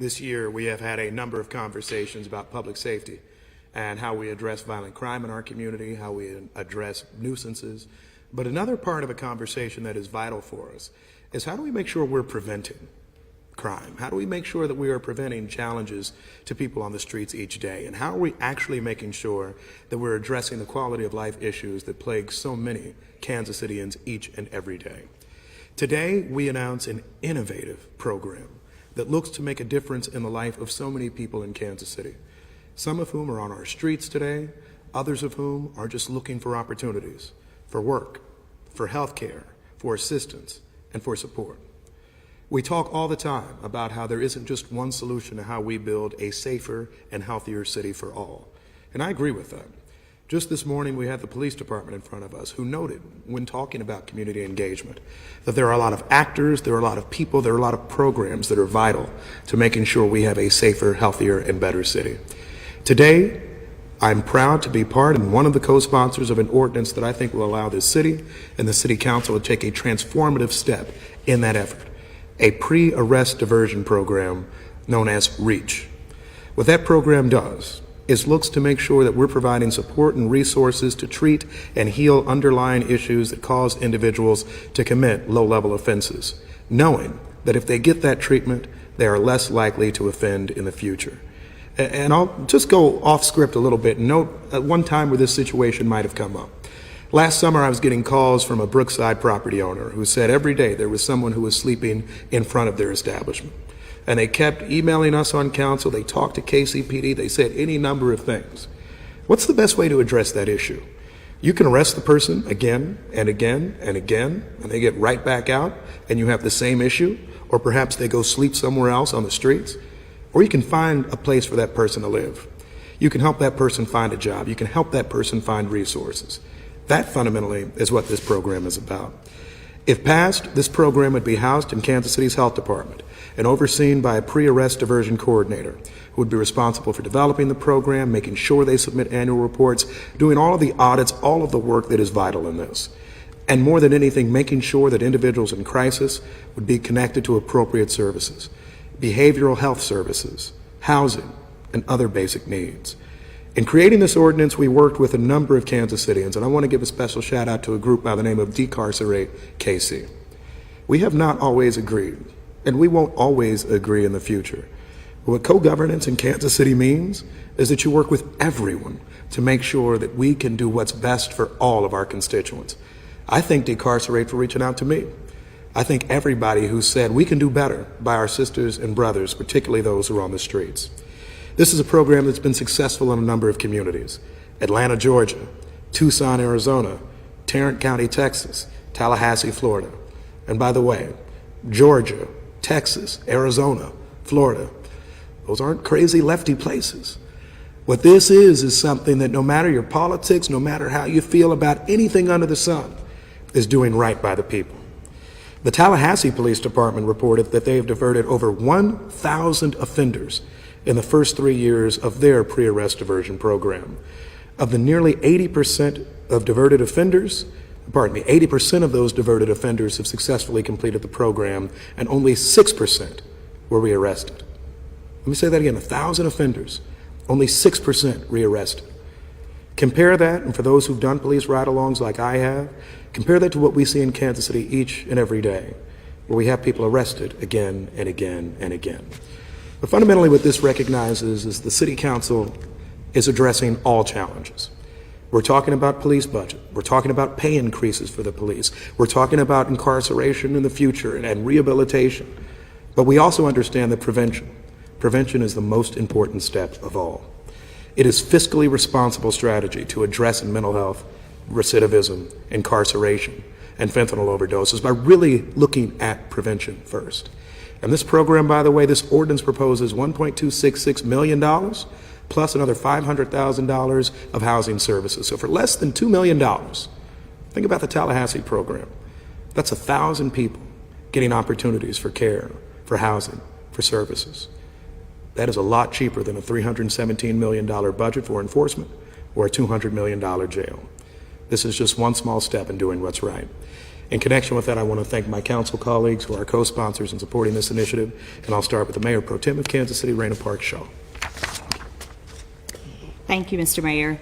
this year we have had a number of conversations about public safety and how we address violent crime in our community, how we address nuisances. But another part of a conversation that is vital for us is how do we make sure we're preventing crime? How do we make sure that we are preventing challenges to people on the streets each day? And how are we actually making sure that we're addressing the quality of life issues that plague so many Kansas Cityans each and every day? Today, we announce an innovative program that looks to make a difference in the life of so many people in Kansas City, some of whom are on our streets today, others of whom are just looking for opportunities, for work, for health care, for assistance, and for support. We talk all the time about how there isn't just one solution to how we build a safer and healthier city for all. And I agree with that. Just this morning, we had the police department in front of us who noted, when talking about community engagement, that there are a lot of actors, there are a lot of people, there are a lot of programs that are vital to making sure we have a safer, healthier, and better city. Today, I'm proud to be part and one of the co-sponsors of an ordinance that I think will allow this city and the City Council to take a transformative step in that effort. A pre-arrest diversion program known as REACH. What that program does is looks to make sure that we're providing support and resources to treat and heal underlying issues that cause individuals to commit low-level offenses, knowing that if they get that treatment, they are less likely to offend in the future. And I'll just go off script a little bit and note at one time where this situation might have come up. Last summer, I was getting calls from a Brookside property owner who said every day there was someone who was sleeping in front of their establishment. And they kept emailing us on council, they talked to KCPD, they said any number of things. What's the best way to address that issue? You can arrest the person again and again and again, and they get right back out, and you have the same issue, or perhaps they go sleep somewhere else on the streets, or you can find a place for that person to live. You can help that person find a job. You can help that person find resources. That fundamentally is what this program is about. If passed, this program would be housed in Kansas City's Health Department and overseen by a pre-arrest diversion coordinator who would be responsible for developing the program, making sure they submit annual reports, doing all of the audits, all of the work that is vital in this. And more than anything, making sure that individuals in crisis would be connected to appropriate services, behavioral health services, housing, and other basic needs. In creating this ordinance, we worked with a number of Kansas Cityans, and I want to give a special shout out to a group by the name of Decarcerate KC. We have not always agreed, and we won't always agree in the future. But what co-governance in Kansas City means is that you work with everyone to make sure that we can do what's best for all of our constituents. I thank Decarcerate for reaching out to me. I thank everybody who said we can do better by our sisters and brothers, particularly those who are on the streets. This is a program that's been successful in a number of communities: Atlanta, Georgia, Tucson, Arizona, Tarrant County, Texas, Tallahassee, Florida. And by the way, Georgia, Texas, Arizona, Florida, those aren't crazy lefty places. What this is something that no matter your politics, no matter how you feel about anything under the sun, is doing right by the people. The Tallahassee Police Department reported that they have diverted over 1,000 offenders in the first 3 years of their pre-arrest diversion program. Of the nearly 80% of diverted offenders, 80% of those diverted offenders have successfully completed the program, and only 6% were rearrested. Let me say that again, 1,000 offenders, only 6% rearrested. Compare that, and for those who've done police ride-alongs like I have, compare that to what we see in Kansas City each and every day, where we have people arrested again and again and again. But fundamentally what this recognizes is the City Council is addressing all challenges. We're talking about police budget. We're talking about pay increases for the police. We're talking about incarceration in the future and rehabilitation. But we also understand that prevention is the most important step of all. It is fiscally responsible strategy to address mental health, recidivism, incarceration, and fentanyl overdoses by really looking at prevention first. And this program, by the way, this ordinance proposes $1.266 million plus another $500,000 of housing services. So for less than $2 million, think about the Tallahassee program. That's 1,000 people getting opportunities for care, for housing, for services. That is a lot cheaper than a $317 million budget for enforcement or a $200 million jail. This is just one small step in doing what's right. In connection with that, I want to thank my council colleagues who are co-sponsors in supporting this initiative, and I'll start with the Mayor Pro Tem of Kansas City, Raina Park Shaw. Thank you, Mr. Mayor.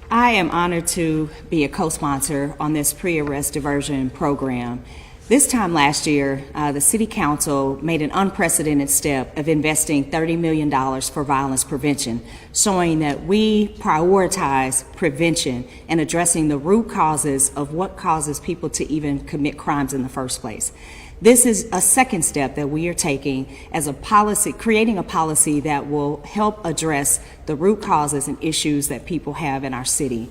I am honored to be a co-sponsor on this pre-arrest diversion program. This time last year, the City Council made an unprecedented step of investing $30 million for violence prevention, showing that we prioritize prevention and addressing the root causes of what causes people to even commit crimes in the first place. This is a second step that we are taking as a policy, creating a policy that will help address the root causes and issues that people have in our city.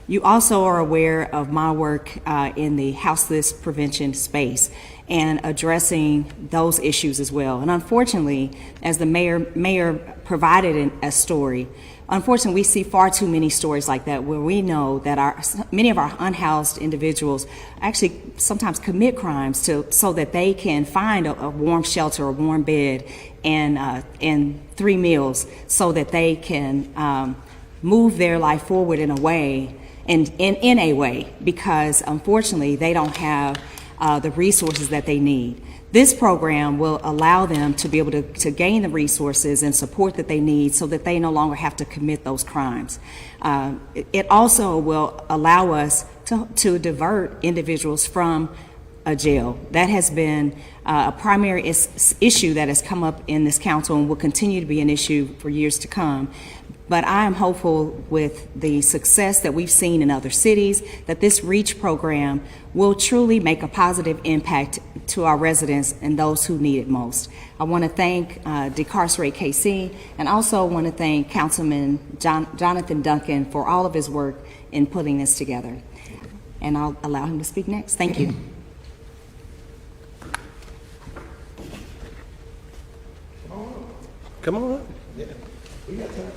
You also are aware of my work in the houseless prevention space and addressing those issues as well. And unfortunately, as the mayor provided a story, unfortunately, we see far too many stories like that where we know that many of our unhoused individuals actually sometimes commit crimes so that they can find a warm shelter, a warm bed, and 3 meals so that they can move their life forward in a way, because unfortunately they don't have the resources that they need. This program will allow them to be able to gain the resources and support that they need so that they no longer have to commit those crimes. It also will allow us to divert individuals from a jail. That has been a primary issue that has come up in this council and will continue to be an issue for years to come. But I am hopeful with the success that we've seen in other cities that this REACH program will truly make a positive impact to our residents and those who need it most. I want to thank Decarcerate KC, and also want to thank Councilman Jonathan Duncan for all of his work in putting this together. And I'll allow him to speak next. Thank you. Come on. Yeah, we got time.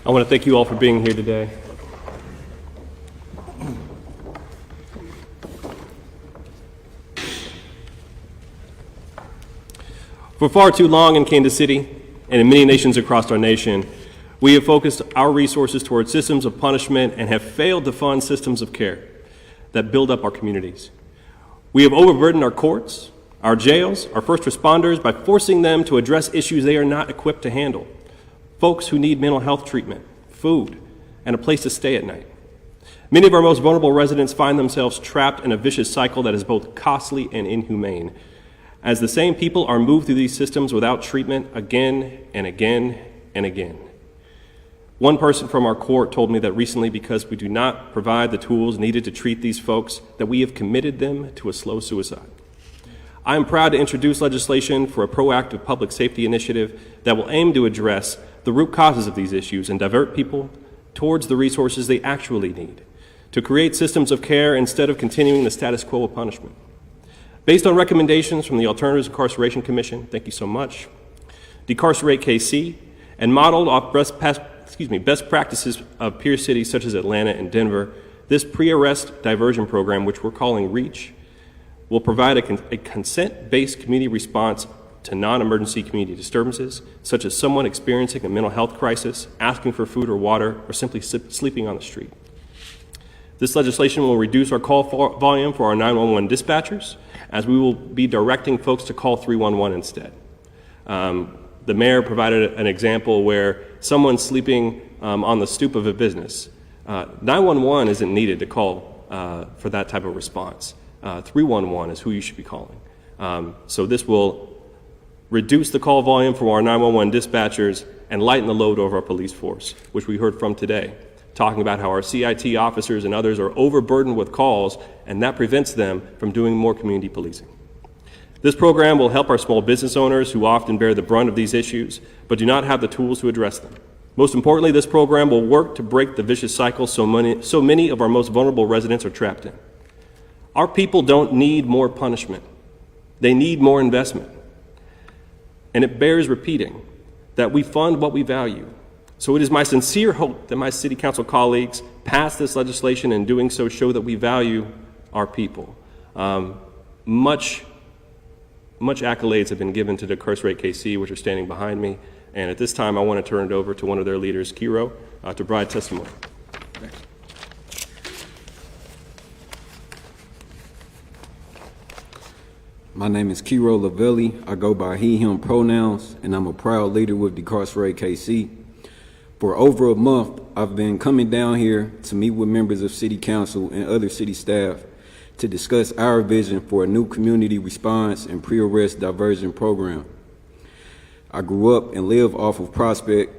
I want to thank you all for being here today. For far too long in Kansas City and in many nations across our nation, we have focused our resources towards systems of punishment and have failed to fund systems of care that build up our communities. We have overburdened our courts, our jails, our first responders by forcing them to address issues they are not equipped to handle. Folks who need mental health treatment, food, and a place to stay at night. Many of our most vulnerable residents find themselves trapped in a vicious cycle that is both costly and inhumane, as the same people are moved through these systems without treatment again and again and again. One person from our court told me that recently, because we do not provide the tools needed to treat these folks, that we have committed them to a slow suicide. I am proud to introduce legislation for a proactive public safety initiative that will aim to address the root causes of these issues and divert people towards the resources they actually need, to create systems of care instead of continuing the status quo of punishment. Based on recommendations from the Alternatives Incarceration Commission, thank you so much, Decarcerate KC, and modeled off best practices of peer cities such as Atlanta and Denver, this pre-arrest diversion program, which we're calling REACH, will provide a consent-based community response to non-emergency community disturbances, such as someone experiencing a mental health crisis, asking for food or water, or simply sleeping on the street. This legislation will reduce our call volume for our 911 dispatchers, as we will be directing folks to call 311 instead. The mayor provided an example where someone's sleeping on the stoop of a business. 911 isn't needed to call for that type of response. 311 is who you should be calling. So this will reduce the call volume from our 911 dispatchers and lighten the load over our police force, which we heard from today, talking about how our CIT officers and others are overburdened with calls, and that prevents them from doing more community policing. This program will help our small business owners who often bear the brunt of these issues, but do not have the tools to address them. Most importantly, this program will work to break the vicious cycle so many of our most vulnerable residents are trapped in. Our people don't need more punishment. They need more investment. And it bears repeating that we fund what we value. So it is my sincere hope that my city council colleagues pass this legislation and in doing so show that we value our people. Much accolades have been given to Decarcerate KC, which are standing behind me. And at this time, I want to turn it over to one of their leaders, Kiro, to provide testimony. My name is Kiro Lavelli. I go by he, him pronouns, and I'm a proud leader with Decarcerate KC. For over a month, I've been coming down here to meet with members of City Council and other city staff to discuss our vision for a new community response and pre-arrest diversion program. I grew up and live off of Prospect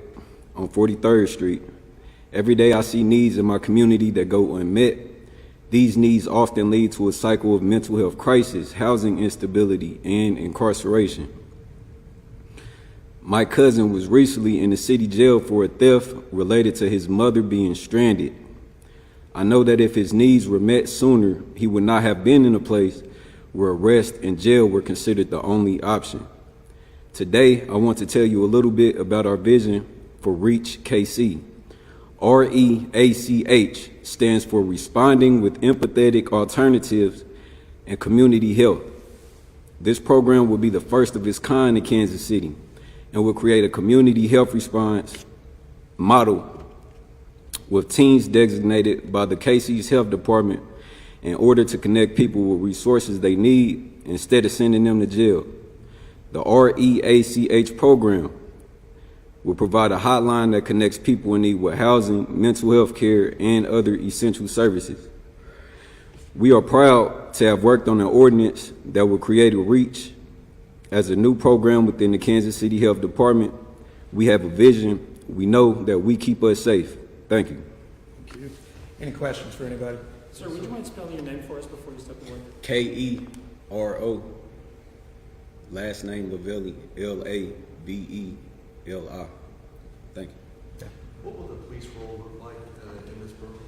on 43rd Street. Every day I see needs in my community that go unmet. These needs often lead to a cycle of mental health crisis, housing instability, and incarceration. My cousin was recently in the city jail for a theft related to his mother being stranded. I know that if his needs were met sooner, he would not have been in a place where arrest and jail were considered the only option. Today, I want to tell you a little bit about our vision for REACH KC. REACH stands for Responding with Empathetic Alternatives and Community Health. This program will be the first of its kind in Kansas City and will create a community health response model with teams designated by the KC's Health Department in order to connect people with resources they need instead of sending them to jail. The REACH program will provide a hotline that connects people in need with housing, mental health care, and other essential services. We are proud to have worked on an ordinance that will create a REACH as a new program within the Kansas City Health Department. We have a vision. We know that we keep us safe. Thank you. Thank you. Any questions for anybody? Sir, would you mind spelling your name for us before you step away? K-E-R-O. Last name Lavelli, L-A-V-E-L-I. Thank you. What will the police role look like in this program?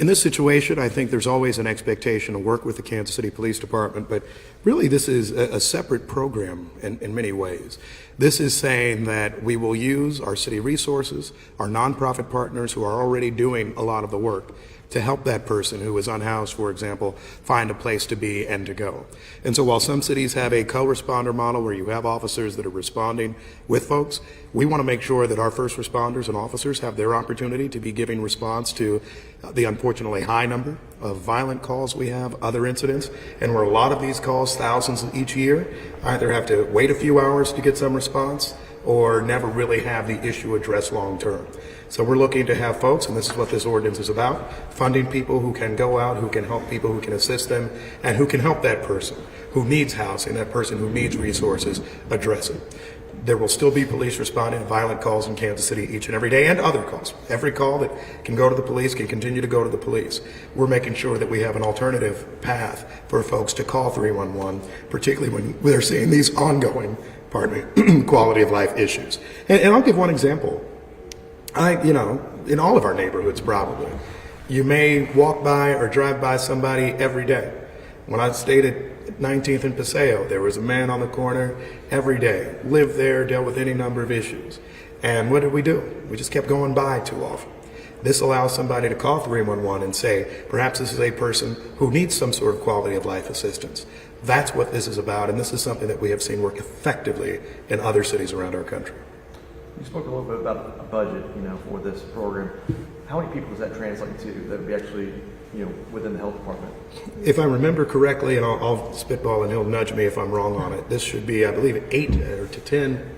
In this situation, I think there's always an expectation to work with the Kansas City Police Department, but really this is a separate program in many ways. This is saying that we will use our city resources, our nonprofit partners who are already doing a lot of the work, to help that person who is unhoused, for example, find a place to be and to go. And so while some cities have a co-responder model where you have officers that are responding with folks, we want to make sure that our first responders and officers have their opportunity to be giving response to the unfortunately high number of violent calls we have, other incidents, and where a lot of these calls, thousands each year, either have to wait a few hours to get some response or never really have the issue addressed long term. So we're looking to have folks, and this is what this ordinance is about, funding people who can go out, who can help people, who can assist them, and who can help that person who needs housing, that person who needs resources, address it. There will still be police responding to violent calls in Kansas City each and every day, and other calls. Every call that can go to the police can continue to go to the police. We're making sure that we have an alternative path for folks to call 311, particularly when they're seeing these ongoing, quality of life issues. And I'll give one example. In all of our neighborhoods probably, you may walk by or drive by somebody every day. When I stayed at 19th and Paseo, there was a man on the corner every day, lived there, dealt with any number of issues. And what did we do? We just kept going by too often. This allows somebody to call 311 and say, perhaps this is a person who needs some sort of quality of life assistance. That's what this is about, and this is something that we have seen work effectively in other cities around our country. You spoke a little bit about a budget, for this program. How many people does that translate to that would be actually, within the health department? If I remember correctly, and I'll spitball and he'll nudge me if I'm wrong on it, this should be, I believe, 8 to 10,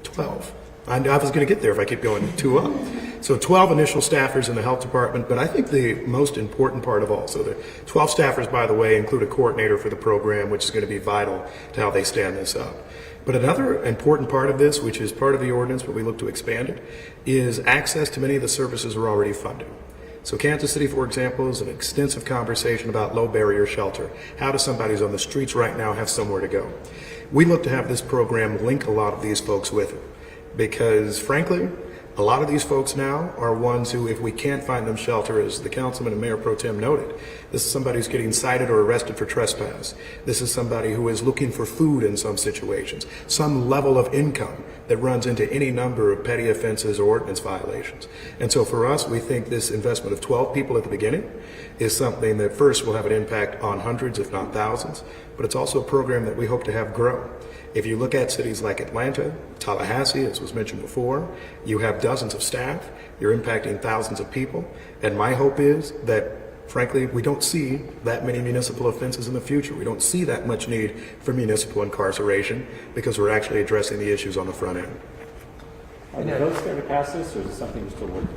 12. I was going to get there if I keep going 2 up. So 12 initial staffers in the health department, but I think the most important part of all, so the 12 staffers, by the way, include a coordinator for the program, which is going to be vital to how they stand this up. But another important part of this, which is part of the ordinance, but we look to expand it, is access to many of the services we're already funding. So Kansas City, for example, is an extensive conversation about low barrier shelter. How does somebody who's on the streets right now have somewhere to go? We look to have this program link a lot of these folks with it because, frankly, a lot of these folks now are ones who, if we can't find them shelter, as the councilman and mayor pro tem noted, this is somebody who's getting cited or arrested for trespass. This is somebody who is looking for food in some situations, some level of income that runs into any number of petty offenses or ordinance violations. And so for us, we think this investment of 12 people at the beginning is something that first will have an impact on hundreds, if not thousands, but it's also a program that we hope to have grow. If you look at cities like Atlanta, Tallahassee, as was mentioned before. You have dozens of staff. You're impacting thousands of people. And my hope is that, frankly, we don't see that many municipal offenses in the future. We don't see that much need for municipal incarceration because we're actually addressing the issues on the front end. Are the votes there to pass this, or is it something you're still working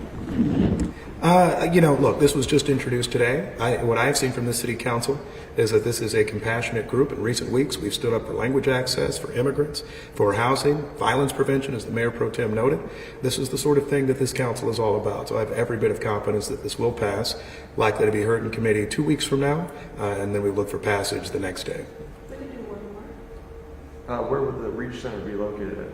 on? Look, this was just introduced today. What I've seen from the City Council is that this is a compassionate group. In recent weeks, we've stood up for language access, for immigrants, for housing, violence prevention, as the Mayor Pro Tem noted. This is the sort of thing that this council is all about. So I have every bit of confidence that this will pass, likely to be heard in committee 2 weeks from now, and then we look for passage the next day. Where would the Reach Center be located at?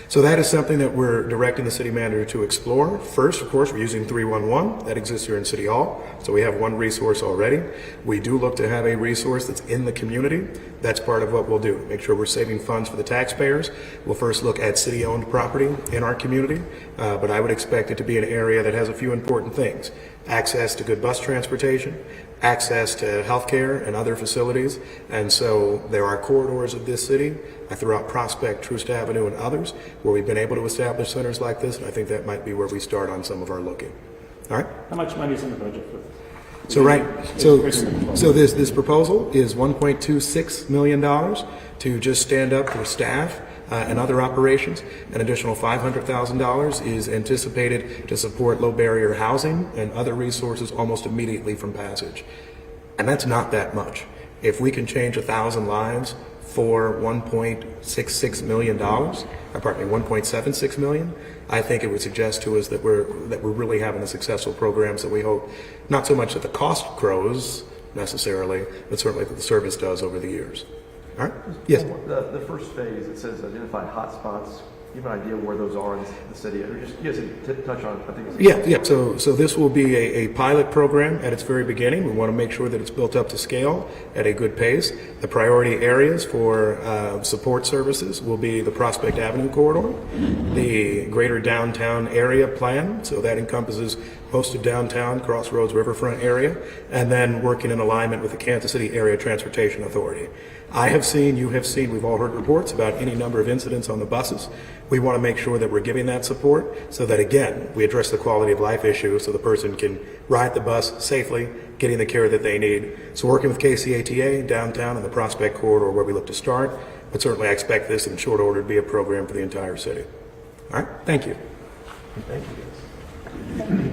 So that is something that we're directing the city manager to explore. First, of course, we're using 311. That exists here in City Hall. So we have one resource already. We do look to have a resource that's in the community. That's part of what we'll do. Make sure we're saving funds for the taxpayers. We'll first look at city-owned property in our community, but I would expect it to be an area that has a few important things. Access to good bus transportation, access to healthcare and other facilities. And so there are corridors of this city throughout Prospect, Troost Avenue, and others where we've been able to establish centers like this, and I think that might be where we start on some of our looking. All right? How much money is in the budget for this? So this proposal is $1.26 million to just stand up for staff and other operations. An additional $500,000 is anticipated to support low barrier housing and other resources almost immediately from passage. And that's not that much. If we can change 1,000 lives for $1.66 million, $1.76 million, I think it would suggest to us that we're really having a successful program. So we hope not so much that the cost grows necessarily, but certainly that the service does over the years. All right? Yes. The first phase, it says identify hotspots. You have an idea where those are in the city? Or just you guys touch on, I think. Yeah. So this will be a pilot program at its very beginning. We want to make sure that it's built up to scale at a good pace. The priority areas for support services will be the Prospect Avenue corridor, the greater downtown area plan. So that encompasses most of downtown, Crossroads, Riverfront area, and then working in alignment with the Kansas City Area Transportation Authority. I have seen, you have seen, we've all heard reports about any number of incidents on the buses. We want to make sure that we're giving that support so that, again, we address the quality of life issue so the person can ride the bus safely, getting the care that they need. So working with KCATA, downtown, and the Prospect Corridor where we look to start, but certainly I expect this in short order to be a program for the entire city. All right, thank you. Thank you, guys.